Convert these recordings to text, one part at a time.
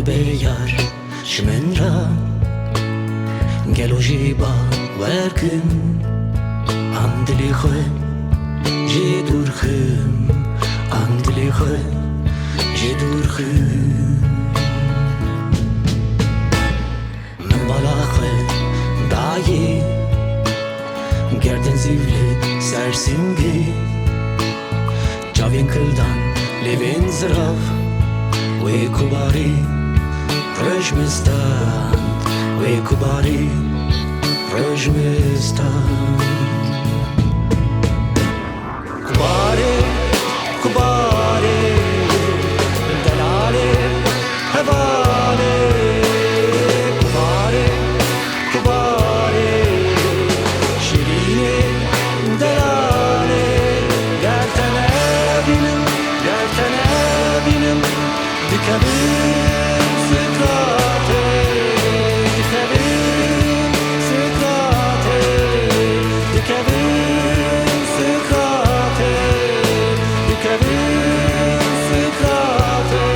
beyar şmenra gelo jiba werkin andli khoy jidur khim andli khoy jidur khim men bala khoy dayi gerden zivli sersimgi Çavin kıldan levin zıraf Ve kubari rejmistan Ve kubari rejmistan Kubari, kubari Delale, hevale Kubari, kubari Şirine, delale Gertene binim, gertene binim Dikabim sıkrate, dikabim sıkrate Dikabim sıkrate, dikabim sıkrate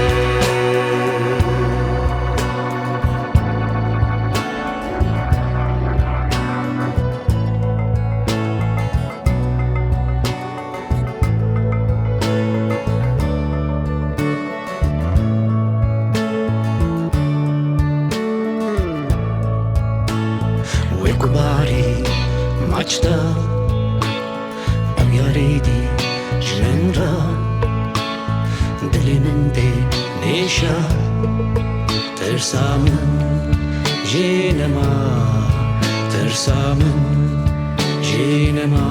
Kubari maçta Emyareydi jenra Dilimin de neşa Tersamın jinema Tersamın jinema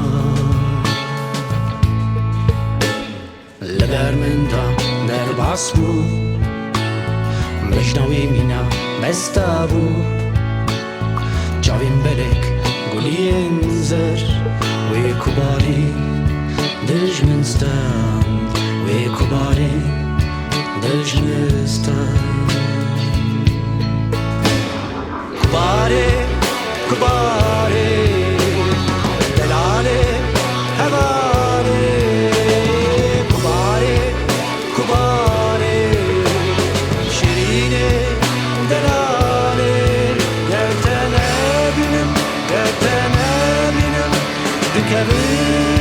Lebermenda nerbasbu Mejnavi mina mestabu Çavin belek gulien zer Ve kubari dejminstan Ve kubari dejminstan Kubari, kubari Delale, hevale Kubari, kubari Şirine, delale Gertene binim, gertene binim Dikabim